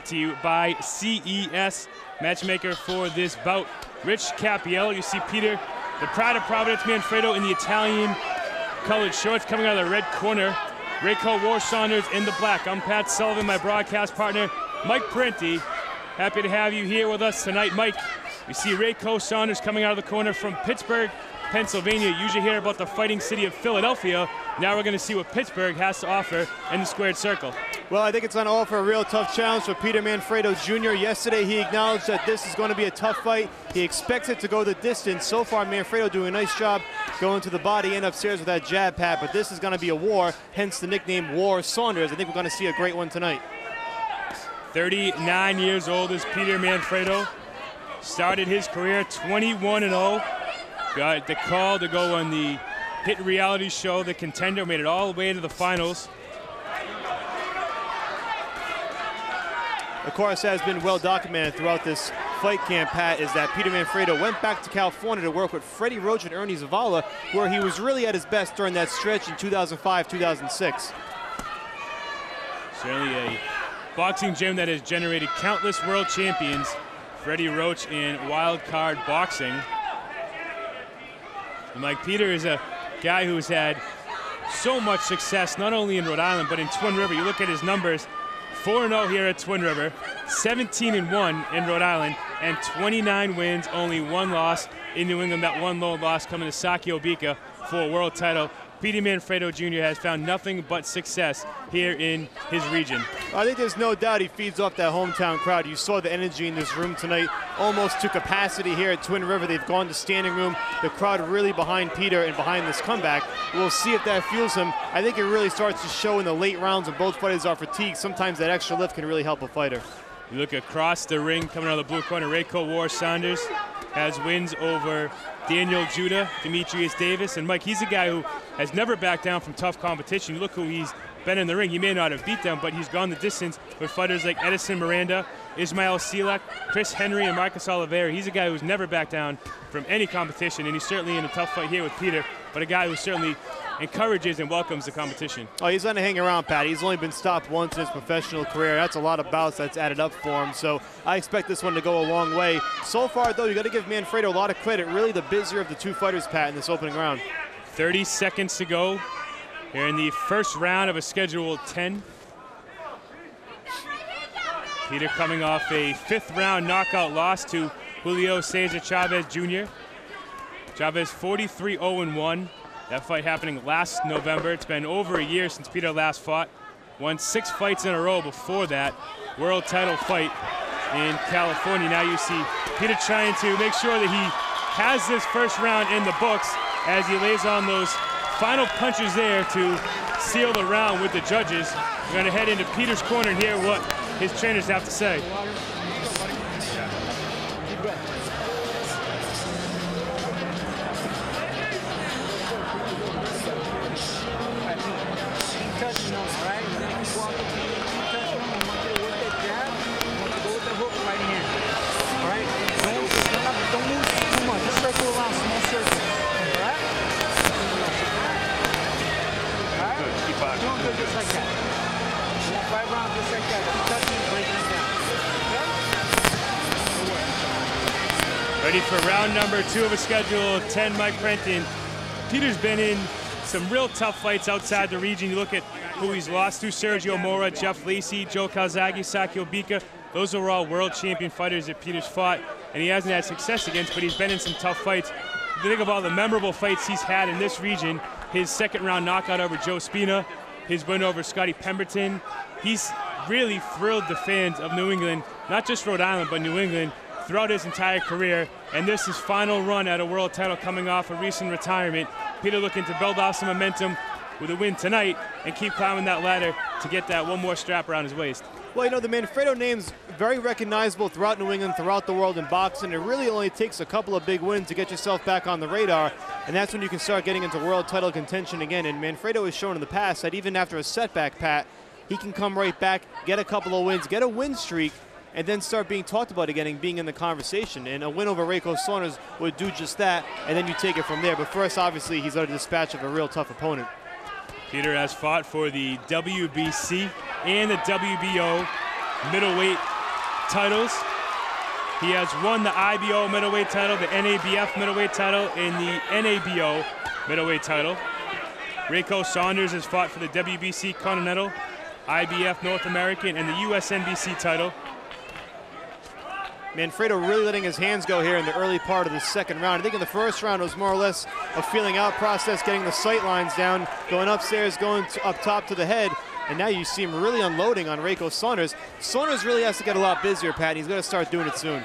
brought to you by CES. Matchmaker for this bout, Rich Capiello. You see Peter, the pride of Providence, Manfredo in the Italian colored shorts, coming out of the red corner. RAYCO Saunders in the black. I'm Pat Sullivan, my broadcast partner, Mike Parenti. Happy to have you here with us tonight, Mike. We see RAYCO Saunders coming out of the corner from Pittsburgh, Pennsylvania. You usually hear about the fighting city of Philadelphia. Now we're going to see what Pittsburgh has to offer in the squared circle. Well, I think it's going to offer a real tough challenge for Peter Manfredo Jr. Yesterday, he acknowledged that this is going to be a tough fight. He expects it to go the distance. So far, Manfredo doing a nice job going to the body and upstairs with that jab, Pat. But this is going to be a war, hence the nickname War Saunders. I think we're going to see a great one tonight. 39 years old is Peter Manfredo. Started his career 21-0. Got the call to go on the hit reality show, The Contender. Made it all the way to the finals. Of course, has been well documented throughout this fight camp, Pat, is that Peter Manfredo went back to California to work with Freddie Roach and Ernie Zavala, where he was really at his best during that stretch in 2005-2006. Certainly a boxing gym that has generated countless world champions. Freddie Roach in wild card boxing. And Mike, Peter is a guy who's had so much success, not only in Rhode Island, but in Twin River. You look at his numbers, 4-0 here at Twin River, 17-1 in Rhode Island, and 29 wins, only one loss in New England. That one lone loss coming to Saki Obika for a world title. Peter Manfredo Jr. has found nothing but success here in his region. I think there's no doubt he feeds off that hometown crowd. You saw the energy in this room tonight, almost to capacity here at Twin River. They've gone to standing room. The crowd really behind Peter and behind this comeback. We'll see if that fuels him. I think it really starts to show in the late rounds when both fighters are fatigued. Sometimes that extra lift can really help a fighter. You look across the ring, coming out of the blue corner, RAYCO Saunders has wins over Daniel Judah, Demetrius Davis, and Mike, he's a guy who has never backed down from tough competition. You look who he's been in the ring. He may not have beat them, but he's gone the distance with fighters like Edison Miranda, Ismail Silak, Chris Henry, and Marcus Oliveira. He's a guy who's never backed down from any competition, and he's certainly in a tough fight here with Peter, but a guy who certainly encourages and welcomes the competition. Oh, he's going to hang around, Pat. He's only been stopped once in his professional career. That's a lot of bouts that's added up for him, so I expect this one to go a long way. So far, though, you got to give Manfredo a lot of credit. Really the busier of the two fighters, Pat, in this opening round. 30 seconds to go here in the first round of a scheduled 10. Peter coming off a fifth-round knockout loss to Julio Cesar Chavez Jr. Chavez 43-0-1. That fight happening last November. It's been over a year since Peter last fought. Won 6 fights in a row before that. World title fight in California. Now you see Peter trying to make sure that he has this first round in the books as he lays on those final punches there to seal the round with the judges. We're going to head into Peter's corner and hear what his trainers have to say. Ready for round number 2 of a schedule 10, Mike Parenti. Peter's been in some real tough fights outside the region. You look at who he's lost to: Sergio Mora, Jeff Lacey, Joe Calzaghe, Saki Obika. Those are all world champion fighters that Peter's fought, and he hasn't had success against, but he's been in some tough fights. You think of all the memorable fights he's had in this region: his second-round knockout over Joe Spina, his win over Scotty Pemberton. He's really thrilled the fans of New England, not just Rhode Island, but New England, throughout his entire career, and this is final run at a world title coming off a recent retirement. Peter looking to build off some momentum with a win tonight and keep climbing that ladder to get that one more strap around his waist. Well, you know, the Manfredo name's very recognizable throughout New England, throughout the world in boxing. It really only takes a couple of big wins to get yourself back on the radar, and that's when you can start getting into world title contention again. And Manfredo has shown in the past that even after a setback, Pat, he can come right back, get a couple of wins, get a win streak, and then start being talked about again and being in the conversation. And a win over RAYCO Saunders would do just that, and then you take it from there. But first, obviously, he's under dispatch of a real tough opponent. Peter has fought for the WBC and the WBO middleweight titles. He has won the IBO middleweight title, the NABF middleweight title, and the NABO middleweight title. RAYCO Saunders has fought for the WBC Continental, IBF North American, and the USNBC title. Manfredo really letting his hands go here in the early part of the second round. I think in the first round it was more or less a feeling out process, getting the sight lines down, going upstairs, going up top to the head. And now you see him really unloading on RAYCO Saunders. Saunders really has to get a lot busier, Pat, and he's going to start doing it soon.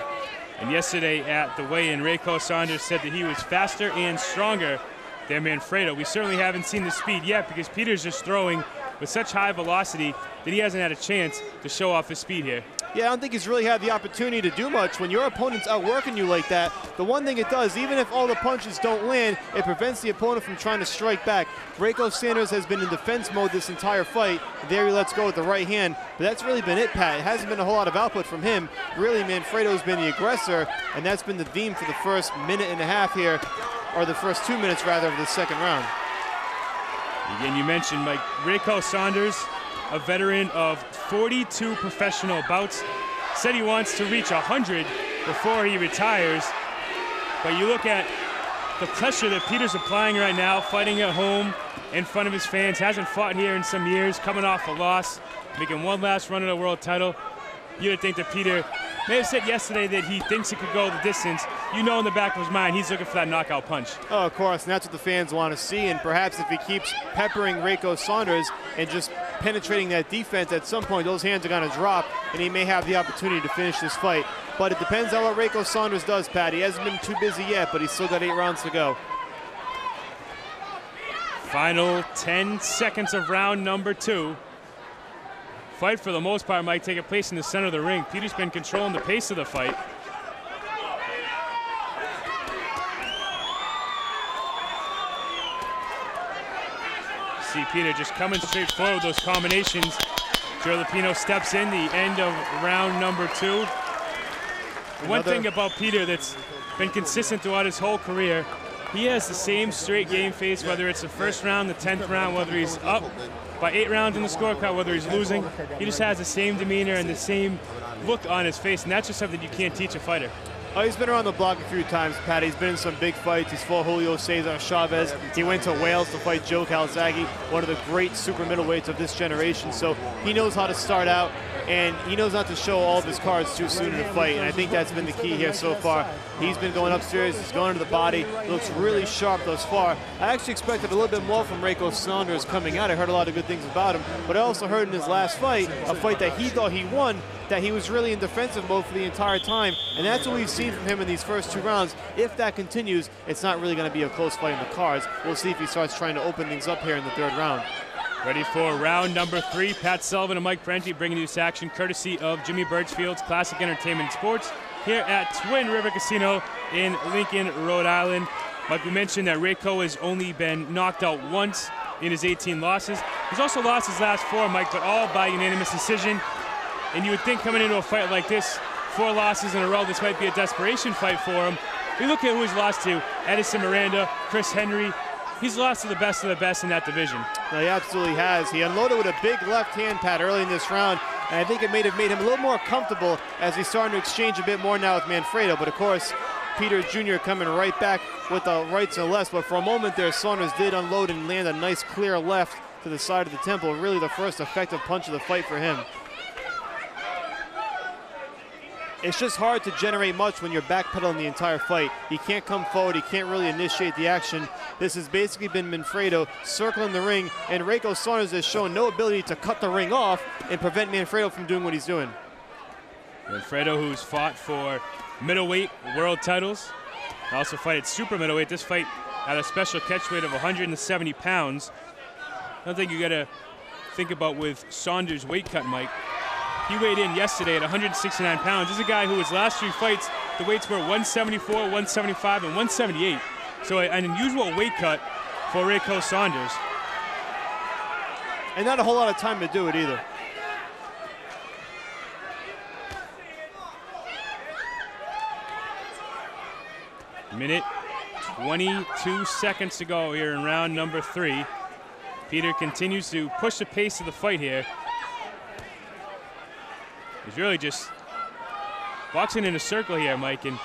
And yesterday at the weigh-in, RAYCO Saunders said that he was faster and stronger than Manfredo. We certainly haven't seen the speed yet because Peter's just throwing with such high velocity that he hasn't had a chance to show off his speed here. Yeah, I don't think he's really had the opportunity to do much. When your opponent's outworking you like that, the one thing it does, even if all the punches don't land, it prevents the opponent from trying to strike back. RAYCO Saunders has been in defense mode this entire fight. There he lets go with the right hand, but that's really been it, Pat. It hasn't been a whole lot of output from him. Really, Manfredo's been the aggressor, and that's been the theme for the first minute and a half here, or the first 2 minutes, rather, of the second round. Again, you mentioned, Mike, RAYCO Saunders, a veteran of 42 professional bouts, said he wants to reach 100 before he retires. But you look at the pressure that Peter's applying right now, fighting at home in front of his fans, hasn't fought here in some years, coming off a loss, making one last run at a world title. You would think that Peter may have said yesterday that he thinks he could go the distance. You know in the back of his mind he's looking for that knockout punch. Oh, of course, and that's what the fans want to see. And perhaps if he keeps peppering RAYCO Saunders and just penetrating that defense, at some point those hands are going to drop and he may have the opportunity to finish this fight. But it depends on what RAYCO Saunders does, Pat. He hasn't been too busy yet, but he's still got 8 rounds to go. Final 10 seconds of round number 2. Fight, for the most part, might take place in the center of the ring. Peter's been controlling the pace of the fight. See Peter just coming straight forward with those combinations. Joe Lupino steps in, the end of round number 2. One thing about Peter that's been consistent throughout his whole career, he has the same straight game face, whether it's the first round, the 10th round, whether he's up by 8 rounds in the scorecard, whether he's losing. He just has the same demeanor and the same look on his face, and that's just something you can't teach a fighter. Oh, he's been around the block a few times, Pat. He's been in some big fights. He's fought Julio Cesar Chavez. He went to Wales to fight Joe Calzaghe, one of the great super middleweights of this generation. So he knows how to start out, and he knows not to show all of his cards too soon in a fight. And I think that's been the key here so far. He's been going upstairs. He's going to the body. Looks really sharp thus far. I actually expected a little bit more from RAYCO Saunders coming out. I heard a lot of good things about him. But I also heard in his last fight, a fight that he thought he won, that he was really in defensive mode for the entire time. And that's what we've seen from him in these first 2 rounds. If that continues, it's not really going to be a close fight in the cards. We'll see if he starts trying to open things up here in the 3rd round. Ready for round number 3. Pat Sullivan and Mike Prenti bringing you this action courtesy of Jimmy Birchfield's Classic Entertainment and Sports here at Twin River Casino in Lincoln, Rhode Island. Like we mentioned, that RAYCO has only been knocked out once in his 18 losses. He's also lost his last 4, Mike, but all by unanimous decision. And you would think coming into a fight like this, 4 losses in a row, this might be a desperation fight for him. We look at who he's lost to: Edison Miranda, Chris Henry. He's lost to the best of the best in that division. No, he absolutely has. He unloaded with a big left hand, Pat, early in this round, and I think it may have made him a little more comfortable as he's starting to exchange a bit more now with Manfredo. But of course, Peter Jr. coming right back with the rights and lefts. But for a moment there, Saunders did unload and land a nice clear left to the side of the temple. Really the first effective punch of the fight for him. It's just hard to generate much when you're backpedaling the entire fight. He can't come forward. He can't really initiate the action. This has basically been Manfredo circling the ring, and RAYCO Saunders has shown no ability to cut the ring off and prevent Manfredo from doing what he's doing. Manfredo, who's fought for middleweight world titles, also fight at super middleweight. This fight at a special catch weight of 170 pounds. Another thing you got to think about with Saunders' weight cut, Mike. He weighed in yesterday at 169 pounds. This is a guy who his last 3 fights, the weights were 174, 175, and 178. So an unusual weight cut for RAYCO Saunders. And not a whole lot of time to do it either. Minute 22 seconds to go here in round number 3. Peter continues to push the pace of the fight here. He's really just boxing in a circle here, Mike, and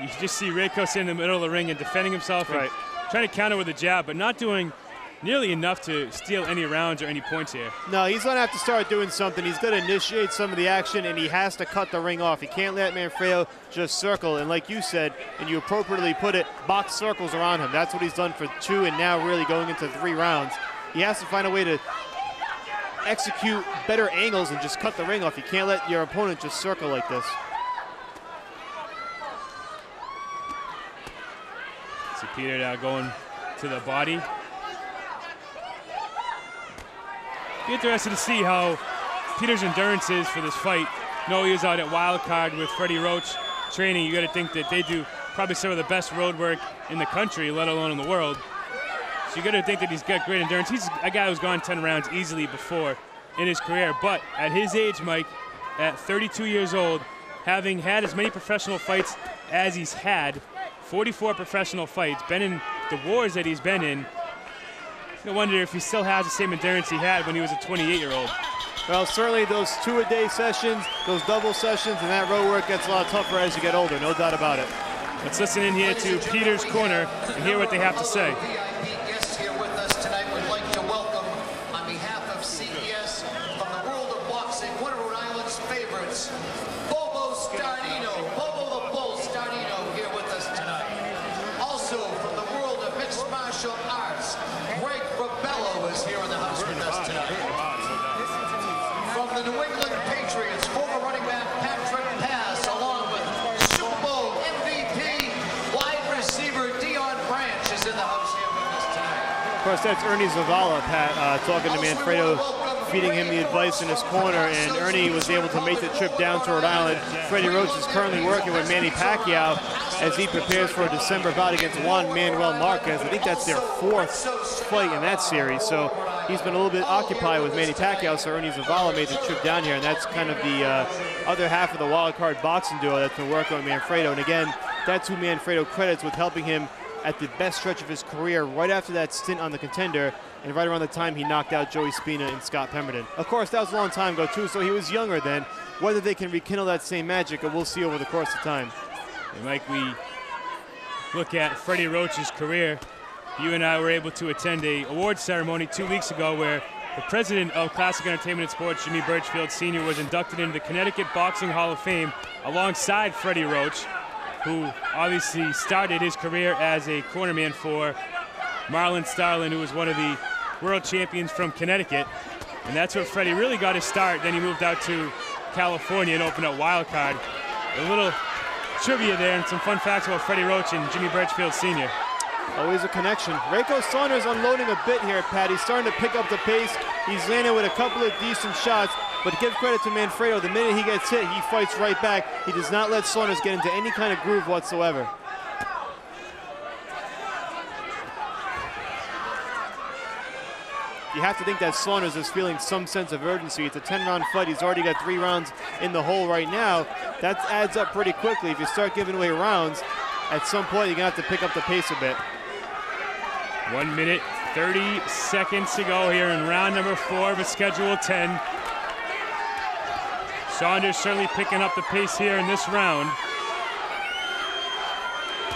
you just see RAYCO in the middle of the ring and defending himself and trying to counter with a jab, but not doing nearly enough to steal any rounds or any points here. No, he's going to have to start doing something. He's going to initiate some of the action, and he has to cut the ring off. He can't let Manfredo just circle, and like you said, and you appropriately put it, box circles around him. That's what he's done for 2 and now really going into 3 rounds. He has to find a way to execute better angles and just cut the ring off. You can't let your opponent just circle like this. See Peter now going to the body. Be interested to see how Peter's endurance is for this fight. No, he was out at Wild Card with Freddie Roach training. You got to think that they do probably some of the best road work in the country, let alone in the world. So you got to think that he's got great endurance. He's a guy who's gone 10 rounds easily before in his career. But at his age, Mike, at 32 years old, having had as many professional fights as he's had, 44 professional fights, been in the wars that he's been in, I wonder if he still has the same endurance he had when he was a 28-year-old. Well, certainly those 2-a-day sessions, those double sessions, and that road work gets a lot tougher as you get older, no doubt about it. Let's listen in here to Peter's corner and hear what they have to say. VIP guests here with us tonight would like to welcome, on behalf of CES, from the world of boxing, one of Rhode Island's favorites, Bobo the Bull Stardino here with us tonight. Also from the world of mixed martial arts, is here in the house with us tonight. From the New England Patriots, former running back Patrick Pass, along with Super Bowl MVP, wide receiver Dion Branch is in the house here with us tonight. Of course, that's Ernie Zavala, Pat, talking to Manfredo, feeding him the advice in his corner, and Ernie was able to make the trip down to Rhode Island. Freddie Roach is currently working with Manny Pacquiao as he prepares for a December bout against Juan Manuel Marquez. I think that's their 4th fight in that series, so he's been a little bit occupied with Manny Pacquiao, so Ernie Zavala made the trip down here, and that's kind of the other half of the wild card boxing duo that's been working with Manfredo. And again, that's who Manfredo credits with helping him at the best stretch of his career right after that stint on the Contender, and right around the time he knocked out Joey Spina and Scott Pemberton. Of course, that was a long time ago too, so he was younger then. Whether they can rekindle that same magic, we'll see over the course of time. And Mike, we look at Freddie Roach's career. You and I were able to attend a awards ceremony 2 weeks ago where the president of Classic Entertainment and Sports, Jimmy Birchfield Sr., was inducted into the Connecticut Boxing Hall of Fame alongside Freddie Roach, who obviously started his career as a cornerman for Marlon Starlin, who was one of the world champions from Connecticut. And that's where Freddie really got his start. Then he moved out to California and opened up Wild Card. A little trivia there and some fun facts about Freddie Roach and Jimmy Birchfield Sr. Always a connection. RAYCO Saunders unloading a bit here, Pat. He's starting to pick up the pace. He's landed with a couple of decent shots, but give credit to Manfredo. The minute he gets hit, he fights right back. He does not let Saunders get into any kind of groove whatsoever. You have to think that Saunders is feeling some sense of urgency. It's a 10-round fight. He's already got 3 rounds in the hole right now. That adds up pretty quickly. If you start giving away rounds, at some point you're going to have to pick up the pace a bit. 1 minute, 30 seconds to go here in round number 4 of a schedule 10. Saunders certainly picking up the pace here in this round.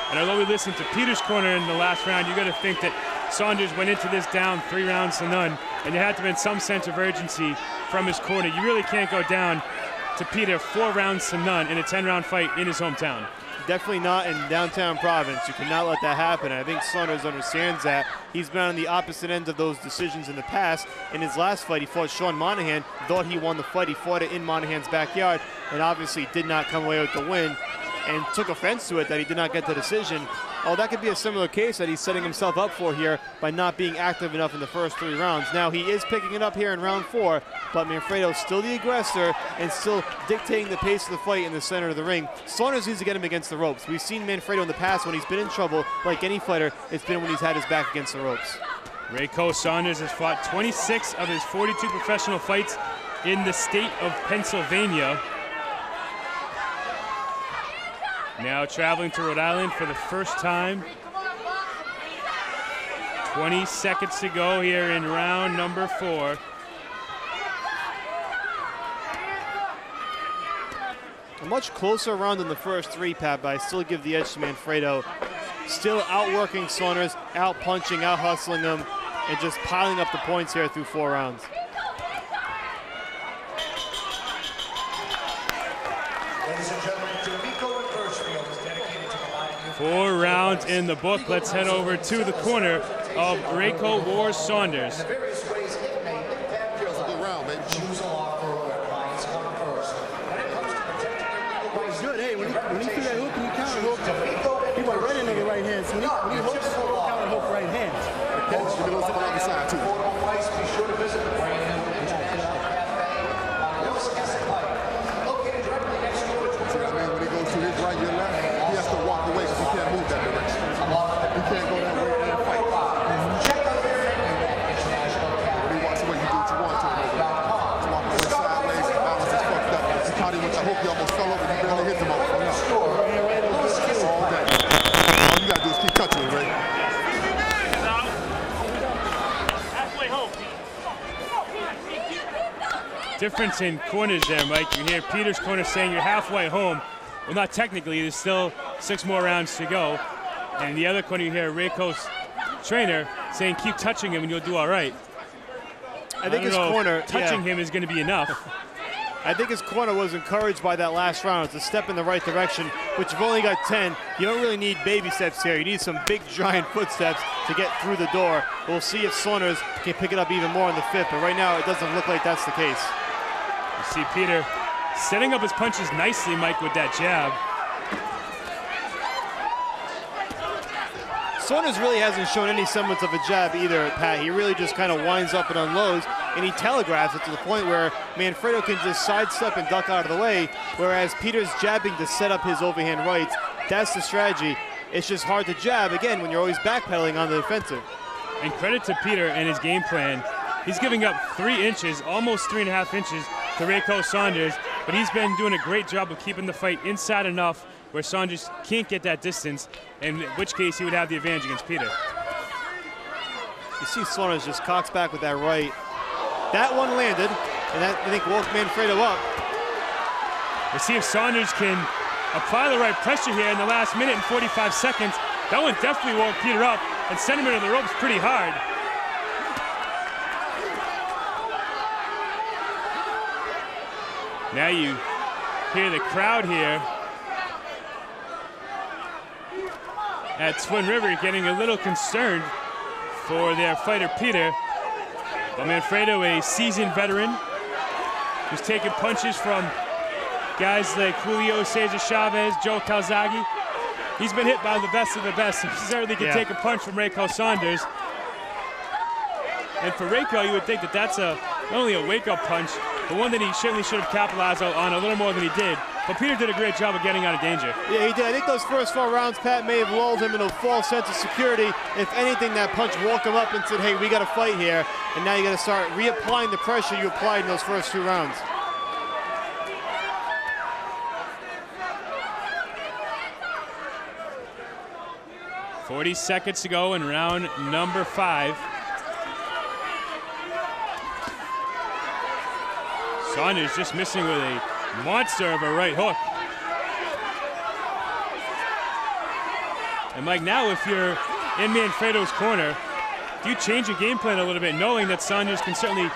And although we listened to Peter's corner in the last round, you got to think that Saunders went into this down 3 rounds to none, and there had to have been some sense of urgency from his corner. You really can't go down to Peter 4 rounds to none in a 10-round fight in his hometown. Definitely not in downtown Providence. You cannot let that happen. I think Saunders understands that. He's been on the opposite ends of those decisions in the past. In his last fight, he fought Sean Monahan, thought he won the fight. He fought it in Monahan's backyard and obviously did not come away with the win and took offense to it that he did not get the decision. Oh, that could be a similar case that he's setting himself up for here by not being active enough in the first 3 rounds. Now, he is picking it up here in round 4, but Manfredo's still the aggressor and still dictating the pace of the fight in the center of the ring. Saunders needs to get him against the ropes. We've seen Manfredo in the past when he's been in trouble, like any fighter, it's been when he's had his back against the ropes. RAYCO Saunders has fought 26 of his 42 professional fights in the state of Pennsylvania. Now traveling to Rhode Island for the first time. 20 seconds to go here in round number 4. A much closer round than the first three, Pat, but I still give the edge to Manfredo. Still outworking Saunders, out-punching, out-hustling him, and just piling up the points here through 4 rounds. Ladies and gentlemen, D'Amico and Birchfield is dedicated to the line. 4 rounds in the book. Let's head over to the corner of RAYCO Wars Saunders. The various ways it may impact your life. Good round, baby. Choose a law firm where clients come first. When it comes to protecting your legal rights, It's good. Hey, when he threw that hook and he counter hook, he went right into the right hand. So when he hooks, counter hook right hand. Okay, you can also on the other side, too. Affordable price, be sure to visit the brand new International Cafe on Wisconsin Pike. Located directly next door to See what I mean? When he goes to his right, your left, he has to walk away because he can't move that direction. He can't go that way and fight. Check out their menu at International Cafe. When he walks away, you do what you want to him. He's walking away sideways, his balance is fucked up. He caught him with the hook, he almost fell over, he barely hit him over. All day. All you gotta do is keep touching him, right? Difference in corners there, Mike. You hear Peter's corner saying you're halfway home. Well, not technically. There's still 6 more rounds to go. And in the other corner, you hear RAYCO's trainer saying keep touching him and you'll do all right. I think his corner touching him is going to be enough. I think his corner was encouraged by that last round. It's a step in the right direction, but you've only got 10. You don't really need baby steps here. You need some big, giant footsteps to get through the door. We'll see if Saunders can pick it up even more in the 5th, but right now it doesn't look like that's the case. You see Peter setting up his punches nicely, Mike, with that jab. Saunders really hasn't shown any semblance of a jab either, Pat. He really just kind of winds up and unloads, and he telegraphs it to the point where Manfredo can just sidestep and duck out of the way, whereas Peter's jabbing to set up his overhand rights. That's the strategy. It's just hard to jab, again, when you're always backpedaling on the defensive. And credit to Peter and his game plan. He's giving up 3 inches, almost 3.5 inches to RAYCO Saunders, but he's been doing a great job of keeping the fight inside enough where Saunders can't get that distance, in which case he would have the advantage against Peter. You see Saunders just cocks back with that right. That one landed, and that, I think, woke Manfredo up. We'll see if Saunders can apply the right pressure here in the last minute and 45 seconds. That one definitely woke Peter up and sent him into the ropes pretty hard. Now you hear the crowd here at Twin River getting a little concerned for their fighter Peter. But Manfredo, a seasoned veteran, who's taken punches from guys like Julio Cesar Chavez, Joe Calzaghe. He's been hit by the best of the best, and he certainly can take a punch from RAYCO Saunders. And for RAYCO, you would think that that's not only a wake-up punch, but one that he certainly should have capitalized on a little more than he did. But Peter did a great job of getting out of danger. Yeah, he did. I think those first 4 rounds, Pat, may have lulled him into a false sense of security. If anything, that punch woke him up and said, hey, we got to fight here. And now you got to start reapplying the pressure you applied in those first 2 rounds. "40 seconds to go in round number 5. Saunders just missing with a monster of a right hook. And Mike, now if you're in Manfredo's corner, do you change your game plan a little bit, knowing that Saunders can certainly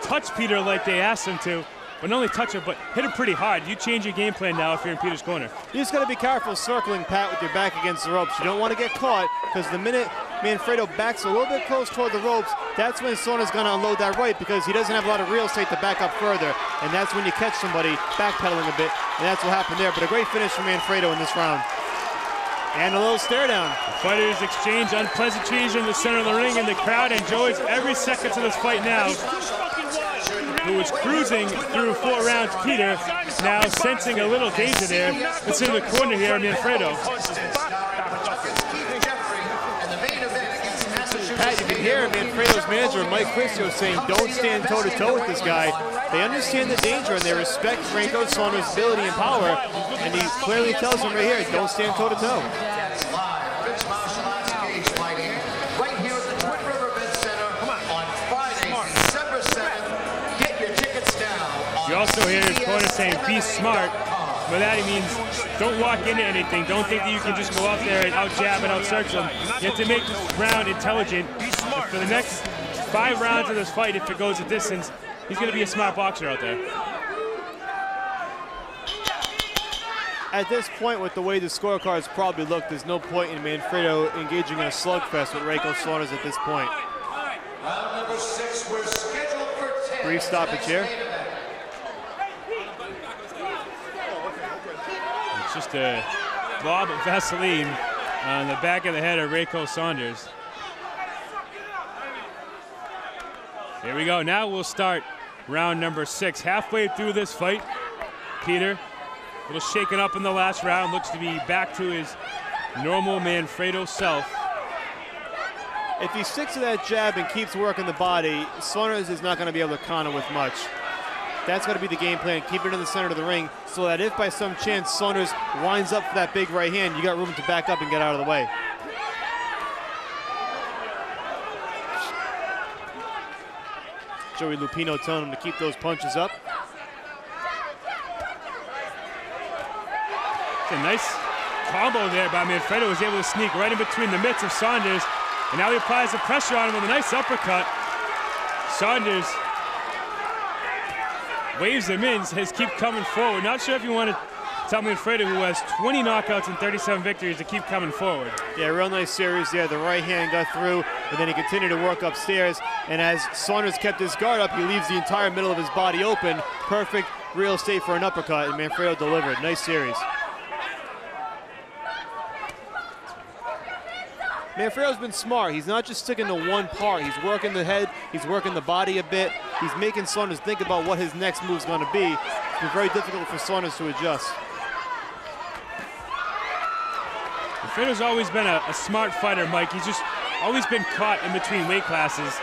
touch Peter like they asked him to, but not only touch him, but hit him pretty hard? Do you change your game plan now if you're in Peter's corner? You just got to be careful circling, Pat, with your back against the ropes. You don't want to get caught, because the minute Manfredo backs a little bit close toward the ropes, that's when Saunders going to unload that right, because he doesn't have a lot of real estate to back up further. And that's when you catch somebody backpedaling a bit, and that's what happened there. But a great finish from Manfredo in this round. And a little stare down. The fighters exchange unpleasantries in the center of the ring, and the crowd enjoys every second of this fight now. Who was cruising through 4 rounds, Peter, now sensing a little danger there. It's in the corner here, Manfredo. Pat, you can hear Manfredo's manager, Mike Cristio, saying don't stand toe-to-toe with this guy. They understand the danger, and they respect RAYCO Saunders' ability and power, and he clearly tells them right here, don't stand toe-to-toe. Right here at the Twin River Event Center on Friday, December 7th. Get your tickets now. You also hear his corner saying, be smart. By that he means don't walk into anything. Don't think that you can just go out there and out-jab and out-circle him. You have to make this round intelligent. And for the next 5 rounds of this fight, if it goes a distance, he's going to be a smart boxer out there. At this point, with the way the scorecards probably look, there's no point in Manfredo engaging in a slugfest with RAYCO Saunders at this point. Round number 6, we're scheduled for 10. Brief stoppage here. It's just a lob of Vaseline on the back of the head of RAYCO Saunders. Here we go. Now we'll start round number 6. Halfway through this fight, Peter, a little shaken up in the last round, looks to be back to his normal Manfredo self. If he sticks to that jab and keeps working the body, Saunders is not going to be able to counter with much. That's got to be the game plan. Keep it in the center of the ring so that if by some chance Saunders winds up for that big right hand, you got room to back up and get out of the way. Joey Lupino telling him to keep those punches up. It's a nice combo there by Manfredo. Was able to sneak right in between the mitts of Saunders, and now he applies the pressure on him with a nice uppercut. Saunders waves him in, says keep coming forward. Not sure if you want to tell Manfredo, who has 20 knockouts and 37 victories, to keep coming forward. Yeah, real nice series there. The right hand got through, but then he continued to work upstairs. And as Saunders kept his guard up, he leaves the entire middle of his body open. Perfect real estate for an uppercut, and Manfredo delivered. Nice series. Manfredo's been smart. He's not just sticking to one part. He's working the head, he's working the body a bit. He's making Saunders think about what his next move's going to be. It's been very difficult for Saunders to adjust. Manfredo's always been a smart fighter, Mike. He's just always been caught in between weight classes.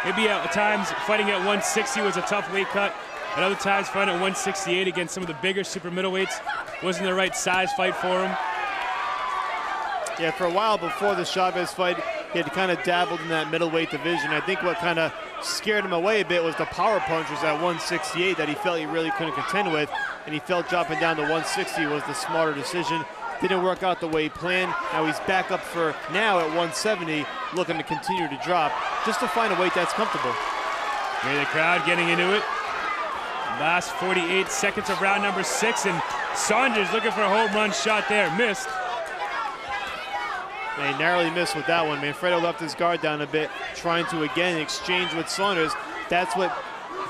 Maybe at times fighting at 160 was a tough weight cut. At other times fighting at 168 against some of the bigger super middleweights wasn't the right size fight for him. Yeah, for a while before the Chavez fight, he had kind of dabbled in that middleweight division. I think what kind of scared him away a bit was the power punches at 168 that he felt he really couldn't contend with, and he felt dropping down to 160 was the smarter decision. Didn't work out the way he planned. Now he's back up for now at 170, looking to continue to drop, just to find a weight that's comfortable. Hear the crowd getting into it. Last 48 seconds of round number 6, and Saunders looking for a home run shot there, missed. They narrowly missed with that one. Manfredo left his guard down a bit, trying to again exchange with Saunders. That's what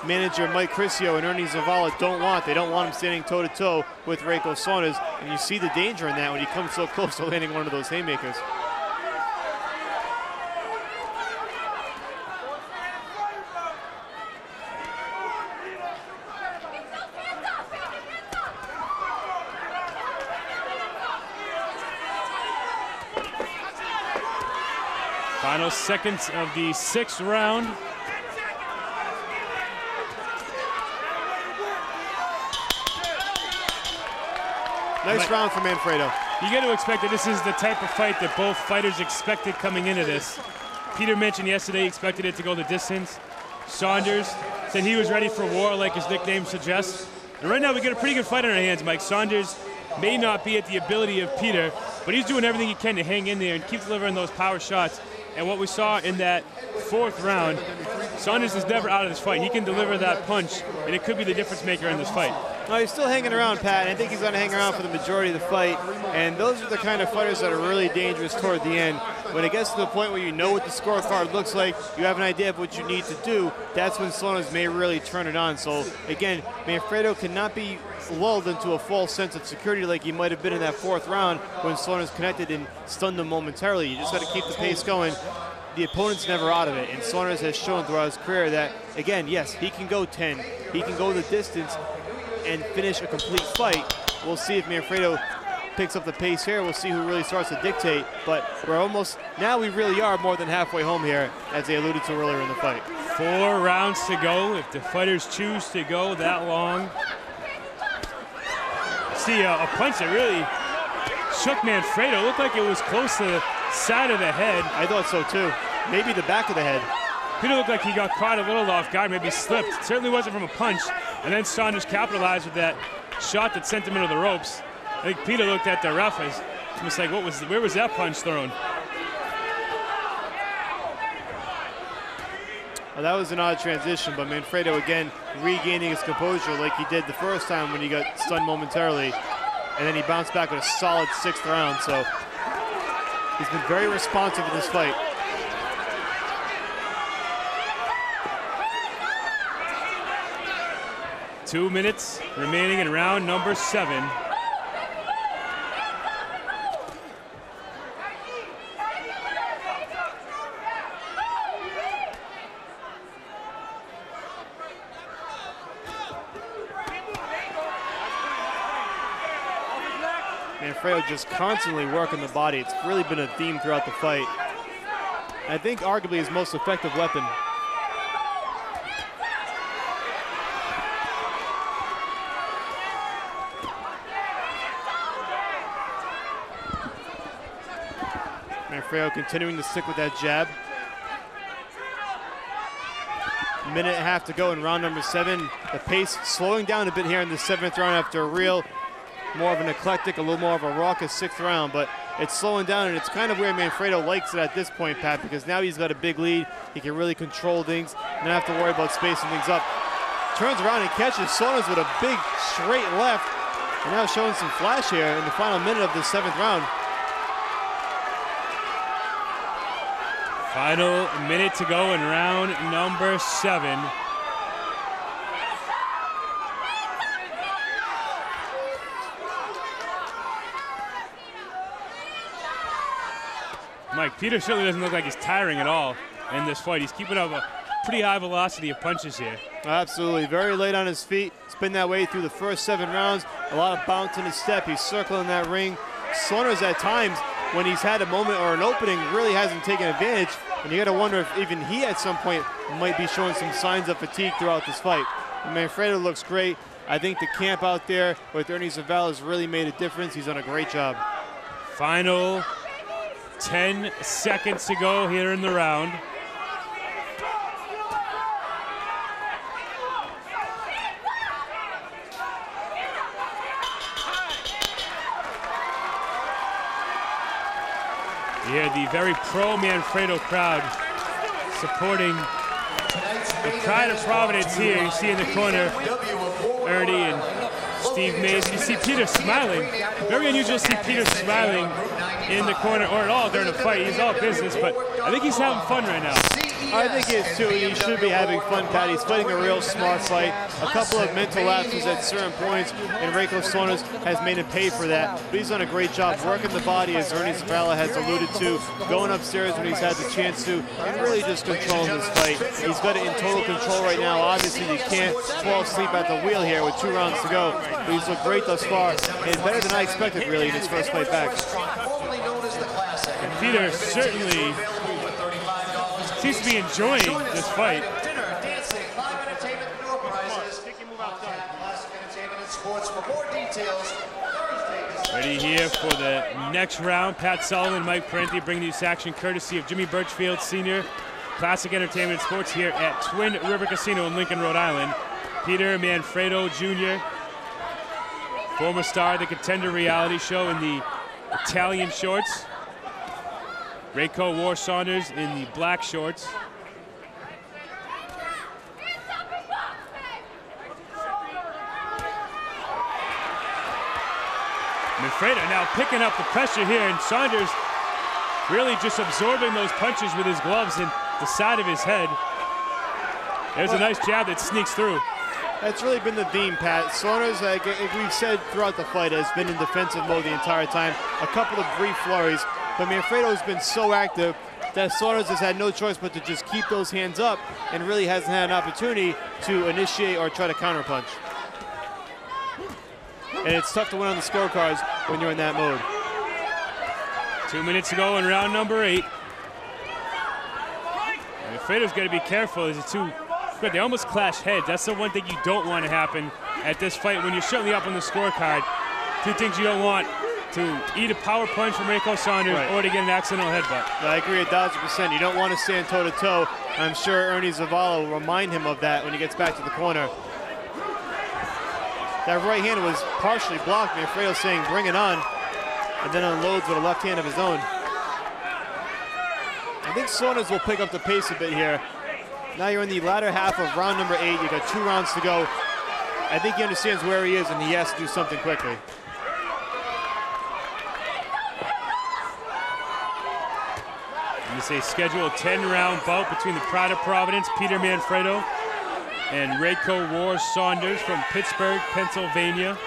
manager Mike Criscio and Ernie Zavala don't want. They don't want him standing toe-to-toe with RAYCO Saunders, and you see the danger in that when he comes so close to landing one of those haymakers. Final seconds of the 6th round. Nice round for Manfredo. You got to expect that this is the type of fight that both fighters expected coming into this. Peter mentioned yesterday he expected it to go the distance. Saunders said he was ready for war, like his nickname suggests. And right now we got a pretty good fight on our hands, Mike. Saunders may not be at the ability of Peter, but he's doing everything he can to hang in there and keep delivering those power shots. And what we saw in that 4th round, Saunders is never out of this fight. He can deliver that punch, and it could be the difference maker in this fight. No, he's still hanging around, Pat, and I think he's going to hang around for the majority of the fight. And those are the kind of fighters that are really dangerous toward the end. When it gets to the point where you know what the scorecard looks like, you have an idea of what you need to do, that's when Saunders may really turn it on. So, again, Manfredo cannot be lulled into a false sense of security like he might have been in that 4th round when Saunders connected and stunned him momentarily. You just got to keep the pace going. The opponent's never out of it, and Saunders has shown throughout his career that, again, yes, he can go 10, he can go the distance and finish a complete fight. We'll see if Manfredo picks up the pace here. We'll see who really starts to dictate, but we're almost, now we really are more than halfway home here, as they alluded to earlier in the fight. 4 rounds to go if the fighters choose to go that long. See a punch that really shook Manfredo. Looked like it was close to the side of the head. I thought so too. Maybe the back of the head. Peter looked like he got caught a little off guard, maybe slipped. It certainly wasn't from a punch. And then Saunders capitalized with that shot that sent him into the ropes. I think Peter looked at the ref as almost like, where was that punch thrown? Well, that was an odd transition, but Manfredo again regaining his composure like he did the first time when he got stunned momentarily. And then he bounced back with a solid 6th round. So he's been very responsive in this fight. Two minutes remaining in round number 7. Manfredo just constantly working the body. It's really been a theme throughout the fight. I think arguably his most effective weapon. Manfredo continuing to stick with that jab. Minute and a half to go in round number 7. The pace slowing down a bit here in the 7th round after a real, more of an eclectic, a little more of a raucous 6th round, but it's slowing down, and it's kind of where Manfredo likes it at this point, Pat, because now he's got a big lead. He can really control things, and not have to worry about spacing things up. Turns around and catches Saunders with a big straight left, and now showing some flash here in the final minute of the 7th round. Final minute to go in round number 7. Mike, Peter certainly doesn't look like he's tiring at all in this fight. He's keeping up a pretty high velocity of punches here. Absolutely, very late on his feet. It's been that way through the first 7 rounds. A lot of bounce in his step. He's circling that ring. Saunders at times, when he's had a moment or an opening, really hasn't taken advantage. And you got to wonder if even he at some point might be showing some signs of fatigue throughout this fight. Manfredo looks great. I think the camp out there with Ernie Zavala has really made a difference. He's done a great job. Final 10 seconds to go here in the round. Here, the very pro Manfredo crowd supporting the pride of Providence here. You see in the corner Ernie and Steve Mays. You see Peter smiling. Very unusual to see Peter smiling in the corner or at all during a fight. He's all business, but I think he's having fun right now. I think he is too. He should be having fun, Pat. He's fighting a real smart fight. A couple of mental lapses at certain points, and RAYCO Saunders has made him pay for that. But he's done a great job working the body, as Ernie Zavala has alluded to, going upstairs when he's had the chance to, and really just controlling this fight. He's got it in total control right now. Obviously, you can't fall asleep at the wheel here with 2 rounds to go. But he's looked great thus far, and better than I expected, really, in his first fight back. And Peter certainly seems to be enjoying this fight. Dinner, dancing, live entertainment, door prizes. Classic Entertainment and Sports. For more details, Thursday. Ready here for the next round. Pat Sullivan, Mike Parenti bringing this action courtesy of Jimmy Birchfield Sr. Classic Entertainment and Sports here at Twin River Casino in Lincoln, Rhode Island. Peter Manfredo Jr., former star of the Contender reality show in the Italian shorts. RAYCO War Saunders in the black shorts. Manfredo now picking up the pressure here, and Saunders really just absorbing those punches with his gloves and the side of his head. There's a nice jab that sneaks through. That's really been the theme, Pat. Saunders, like we've said throughout the fight, has been in defensive mode the entire time. A couple of brief flurries, but Manfredo has been so active that Saunders has had no choice but to just keep those hands up and really hasn't had an opportunity to initiate or try to counterpunch. And it's tough to win on the scorecards when you're in that mode. 2 minutes to go in round number 8. Manfredo's got to be careful. These two, they almost clash heads. That's the one thing you don't want to happen at this fight when you're certainly up on the scorecard. 2 things you don't want: to eat a power punch from RAYCO Saunders, or to get an accidental headbutt. I agree 1,000%. You don't want to stand toe-to-toe. I'm sure Ernie Zavala will remind him of that when he gets back to the corner. That right hand was partially blocked. Manfredo saying, bring it on, and then unloads with a left hand of his own. I think Saunders will pick up the pace a bit here. Now you're in the latter half of round number 8. You got 2 rounds to go. I think he understands where he is, and he has to do something quickly. It's a scheduled 10-round bout between the Pride of Providence, Peter Manfredo, and RAYCO Saunders from Pittsburgh, Pennsylvania.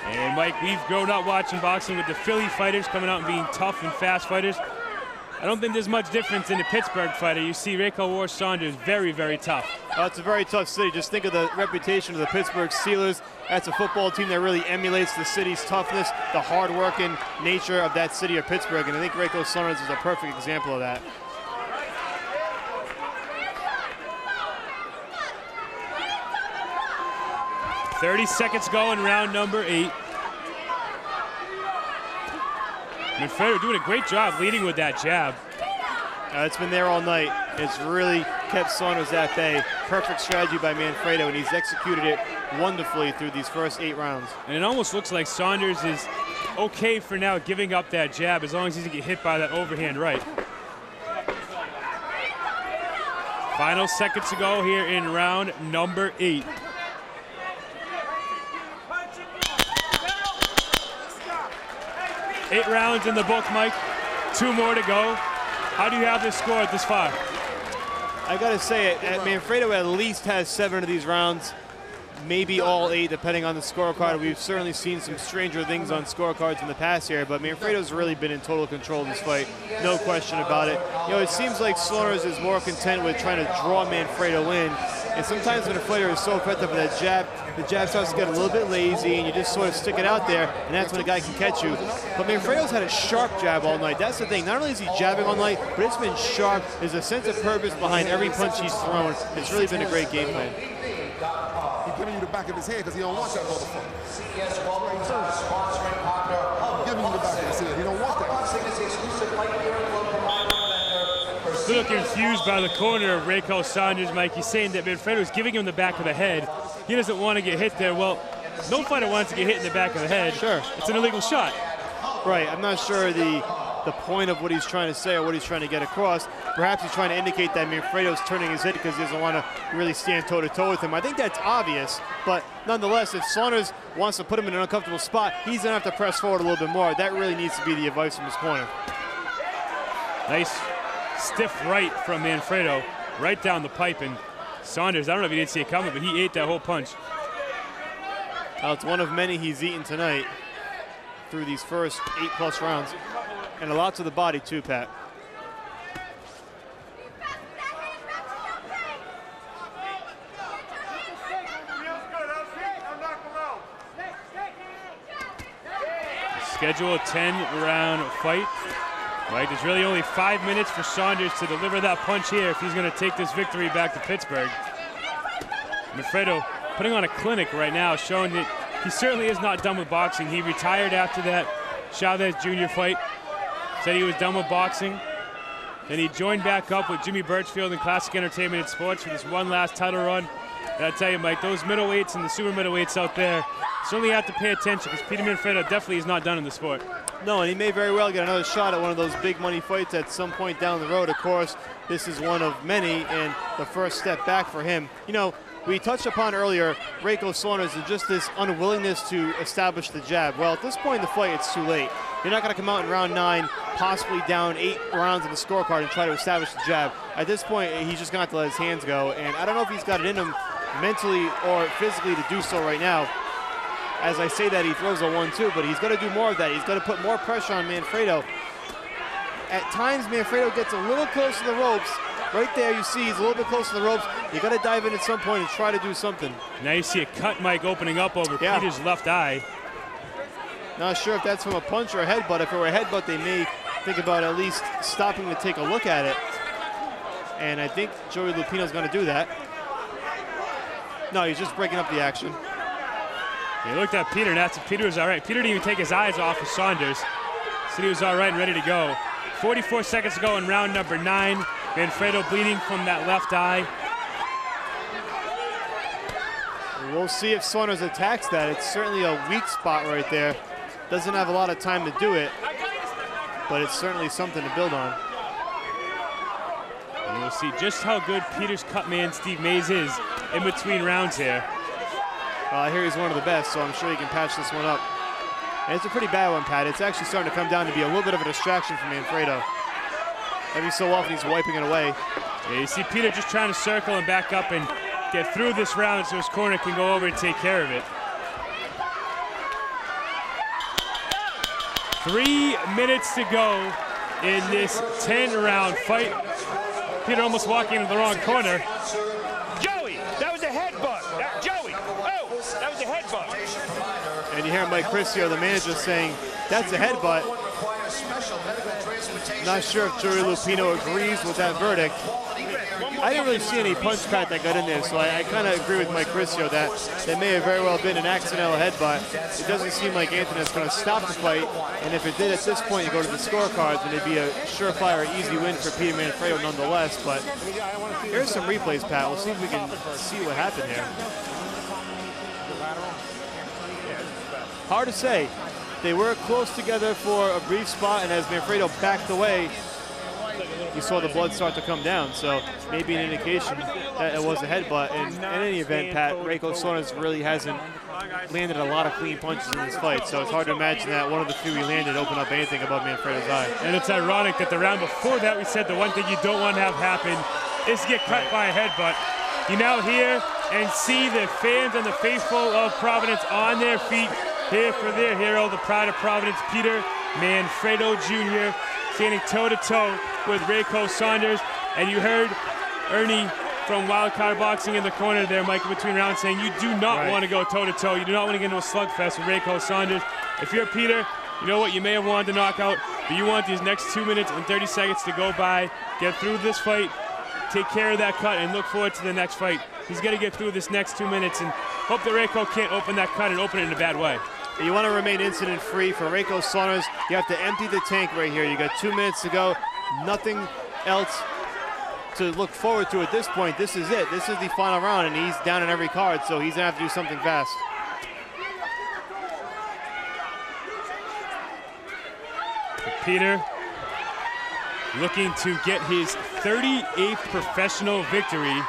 And Mike, we've grown up watching boxing with the Philly fighters coming out and being tough and fast fighters. I don't think there's much difference in the Pittsburgh fighter. You see RAYCO Saunders very, very tough. It's a very tough city. Just think of the reputation of the Pittsburgh Steelers. That's a football team that really emulates the city's toughness, the hard-working nature of that city of Pittsburgh, and I think RAYCO Saunders is a perfect example of that. "30 seconds go in round number 8. Manfredo doing a great job leading with that jab. It's been there all night. It's really kept Saunders at bay. Perfect strategy by Manfredo, and he's executed it wonderfully through these first 8 rounds. And it almost looks like Saunders is okay for now giving up that jab as long as he doesn't get hit by that overhand right. Final seconds to go here in round number 8. Eight rounds in the book, Mike. 2 more to go. How do you have this scored this far? I gotta say it, Manfredo at least has 7 of these rounds, maybe all 8, depending on the scorecard. We've certainly seen some stranger things on scorecards in the past here, but Manfredo's really been in total control of this fight, no question about it. You know, it seems like Saunders is more content with trying to draw Manfredo in, and sometimes when a fighter is so effective with that jab, the jab starts to get a little bit lazy, and you just sort of stick it out there, and that's when a guy can catch you. But Manfredo's had a sharp jab all night. That's the thing. Not only is he jabbing all night, but it's been sharp. There's a sense of purpose behind every punch he's thrown. It's really been a great game plan. He's giving you the back of his head because he don't want that motherfucker. CES Welcome sponsoring partner of Giving you the back of his head. He don't want that. Boxing is the exclusive light hearing club provider vendor for A little confused by the corner of RAYCO Saunders, Mike. He's saying that Manfredo's giving him the back of the head. He doesn't want to get hit there. Well, no fighter wants to get hit in the back of the head. Sure. It's an illegal shot. Right, I'm not sure the point of what he's trying to say or what he's trying to get across. Perhaps he's trying to indicate that Manfredo's turning his head because he doesn't want to really stand toe-to-toe with him. I think that's obvious, but nonetheless, if Saunders wants to put him in an uncomfortable spot, he's going to have to press forward a little bit more. That really needs to be the advice from his corner. Nice stiff right from Manfredo, right down the pipe, and Saunders, I don't know if he didn't see it coming, but he ate that whole punch. Now, it's one of many he's eaten tonight through these first 8+ rounds. And a lot to the body too, Pat. Schedule a 10-round fight. Right, there's really only 5 minutes for Saunders to deliver that punch here if he's going to take this victory back to Pittsburgh. Manfredo putting on a clinic right now, showing that he certainly is not done with boxing. He retired after that Chavez Jr. fight. Said he was done with boxing. Then he joined back up with Jimmy Birchfield in Classic Entertainment and Sports for this one last title run. And I tell you, Mike, those middleweights and the super middleweights out there certainly have to pay attention because Peter Manfredo definitely is not done in the sport. No, and he may very well get another shot at one of those big money fights at some point down the road. Of course, this is one of many and the first step back for him. You know, we touched upon earlier RAYCO Saunders and just this unwillingness to establish the jab. Well, at this point in the fight, it's too late. You're not going to come out in round 9, possibly down 8 rounds in the scorecard and try to establish the jab. At this point, he's just going to have to let his hands go. And I don't know if he's got it in him mentally or physically to do so right now. As I say that, he throws a 1-2, but he's got to do more of that. He's got to put more pressure on Manfredo. At times, Manfredo gets a little close to the ropes. Right there, you see he's a little bit close to the ropes. You got to dive in at some point and try to do something. Now you see a cut, Mike, opening up over Peter's left eye. Not sure if that's from a punch or a headbutt. If it were a headbutt, they may think about at least stopping to take a look at it. And I think Joey Lupino's going to do that. No, he's just breaking up the action. He looked at Peter and asked if Peter was all right. Peter didn't even take his eyes off of Saunders. Said he was all right and ready to go. 44 seconds to go in round number 9. Manfredo bleeding from that left eye. we'll see if Saunders attacks that. It's certainly a weak spot right there. Doesn't have a lot of time to do it, but it's certainly something to build on. And we'll see just how good Peter's cut man Steve Mays is in between rounds here. I hear he's one of the best, so I'm sure he can patch this one up. And it's a pretty bad one, Pat. It's actually starting to come down to be a little bit of a distraction for Manfredo. Every so often he's wiping it away. Yeah, you see Peter just trying to circle and back up and get through this round so his corner can go over and take care of it. 3 minutes to go in this 10-round fight. Peter almost walking into the wrong corner. Joey, that was a headbutt. Joey, oh, that was a headbutt. And you hear Mike Criscio, the manager, saying, that's a headbutt. Not sure if Joey Lupino agrees with that verdict. I didn't really see any punch pat that got in there, so I kind of agree with Mike Criscio that that may have very well been an accidental headbutt. It doesn't seem like Anthony is going to stop the fight, and if it did at this point, you go to the scorecards, and it'd be a surefire, easy win for Peter Manfredo nonetheless. But here's some replays, Pat. We'll see if we can see what happened here. Hard to say. They were close together for a brief spot, and as Manfredo backed away, you saw the blood start to come down, so maybe an indication that it was a headbutt. And in any event, Pat, RAYCO Saunders really hasn't landed a lot of clean punches in this fight, so it's hard to imagine that one of the few he landed opened up anything above Manfredo's eye. And it's ironic that the round before that we said the one thing you don't want to have happen is to get cut by a headbutt. You now hear and see the fans and the faithful of Providence on their feet here for their hero, the pride of Providence, Peter Manfredo Jr., standing toe-to-toe with RAYCO Saunders. And you heard Ernie from Wildcard Boxing in the corner there, Mike, in between rounds, saying you do not want to go toe-to-toe. You do not want to get into a slugfest with RAYCO Saunders. If you're Peter, you know what, you may have wanted to knock out, but you want these next 2 minutes and 30 seconds to go by, get through this fight, take care of that cut, and look forward to the next fight. He's got to get through this next 2 minutes and hope that RAYCO can't open that cut and open it in a bad way. You want to remain incident-free. For RAYCO Saunders, you have to empty the tank right here. You got 2 minutes to go. Nothing else to look forward to at this point. This is it. This is the final round, and he's down in every card, so he's going to have to do something fast. Peter looking to get his 38th professional victory.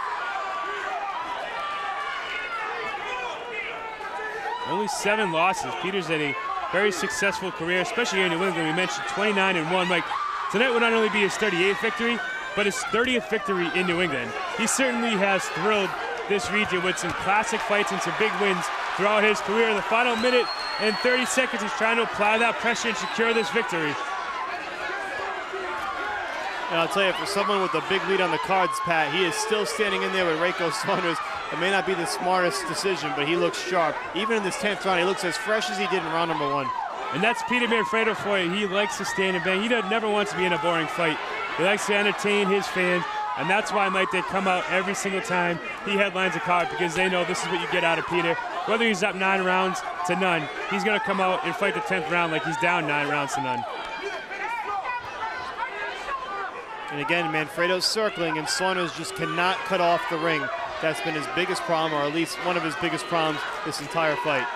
Only 7 losses. Peter's had a very successful career, especially here in New England. We mentioned 29-1. Mike, tonight would not only be his 38th victory, but his 30th victory in New England. He certainly has thrilled this region with some classic fights and some big wins throughout his career. In the final minute and 30 seconds, he's trying to apply that pressure and secure this victory. And I'll tell you, for someone with a big lead on the cards, Pat, he is still standing in there with RAYCO Saunders. It may not be the smartest decision, but he looks sharp. Even in this 10th round, he looks as fresh as he did in round number 1. And that's Peter Manfredo for you. He likes to stand and bang. He never wants to be in a boring fight. He likes to entertain his fans, and that's why, Mike, they come out every single time he headlines a card, because they know this is what you get out of Peter. Whether he's up 9 rounds to none, he's going to come out and fight the 10th round like he's down 9 rounds to none. And again, Manfredo's circling, and Saunders just cannot cut off the ring. That's been his biggest problem, or at least one of his biggest problems this entire fight.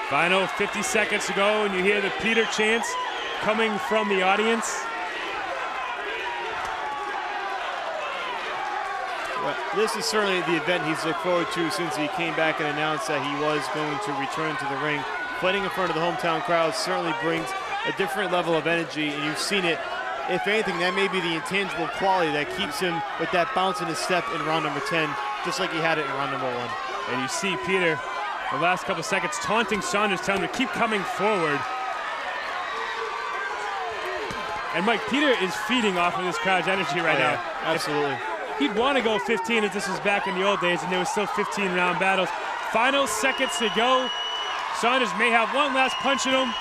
Final 50 seconds to go, and you hear the Peter chants coming from the audience. Well, this is certainly the event he's looked forward to since he came back and announced that he was going to return to the ring. Fighting in front of the hometown crowd certainly brings a different level of energy, and you've seen it. If anything, that may be the intangible quality that keeps him with that bounce in his step in round number 10, just like he had it in round number 1. And you see Peter, the last couple seconds, taunting Saunders, telling him to keep coming forward. And Mike, Peter is feeding off of this crowd's energy right now. Absolutely. He'd want to go 15 if this was back in the old days and there was still 15-round battles. Final seconds to go. Saunders may have one last punch in him.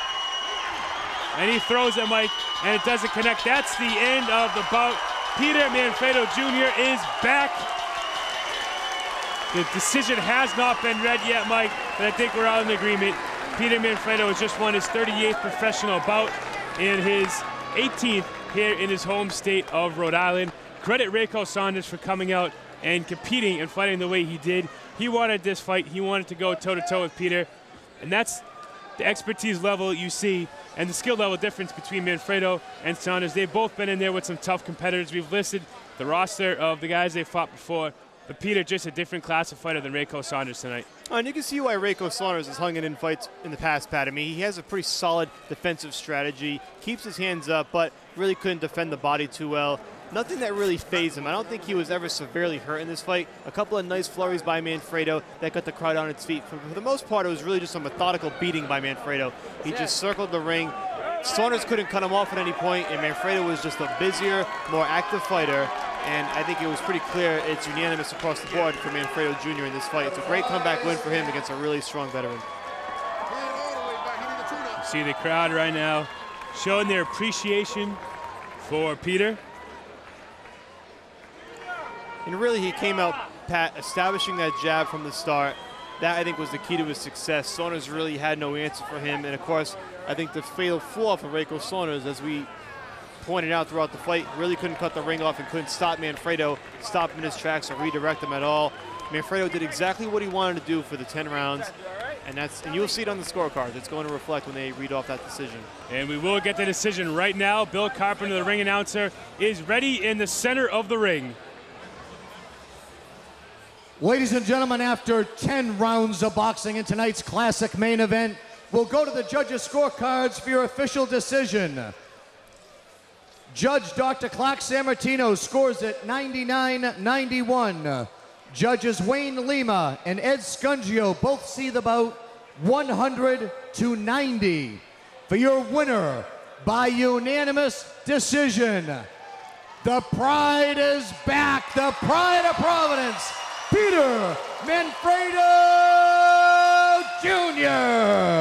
And he throws it, Mike, and it doesn't connect. That's the end of the bout. Peter Manfredo Jr. is back. The decision has not been read yet, Mike, but I think we're all in agreement. Peter Manfredo has just won his 38th professional bout and his 18th here in his home state of Rhode Island. Credit RAYCO Saunders for coming out and competing and fighting the way he did. He wanted this fight. He wanted to go toe-to-toe with Peter, and that's the expertise level you see and the skill level difference between Manfredo and Saunders. They've both been in there with some tough competitors. We've listed the roster of the guys they fought before, but Peter just a different class of fighter than RAYCO Saunders tonight. And you can see why RAYCO Saunders has hung in fights in the past, Pat. I mean, he has a pretty solid defensive strategy, keeps his hands up, but really couldn't defend the body too well. Nothing that really fazed him. I don't think he was ever severely hurt in this fight. A couple of nice flurries by Manfredo that got the crowd on its feet. For the most part, it was really just a methodical beating by Manfredo. He just circled the ring. Saunders couldn't cut him off at any point, and Manfredo was just a busier, more active fighter. And I think it was pretty clear it's unanimous across the board for Manfredo Jr. in this fight. It's a great comeback win for him against a really strong veteran. You see the crowd right now showing their appreciation for Peter. And really, he came out, Pat, establishing that jab from the start. That, I think, was the key to his success. Saunders really had no answer for him. And, of course, I think the fatal flaw for RAYCO Saunders, as we pointed out throughout the fight, really couldn't cut the ring off and couldn't stop Manfredo, stop him in his tracks or redirect him at all. Manfredo did exactly what he wanted to do for the 10 rounds. And you'll see it on the scorecards. It's going to reflect when they read off that decision. And we will get the decision right now. Bill Carpenter, the ring announcer, is ready in the center of the ring. Ladies and gentlemen, after 10 rounds of boxing in tonight's classic main event, we'll go to the judges' scorecards for your official decision. Judge Dr. Clark Sammartino scores it 99-91. Judges Wayne Lima and Ed Scungio both see the bout 100-90. For your winner by unanimous decision, the Pride is back, the Pride of Providence, Peter Manfredo Jr.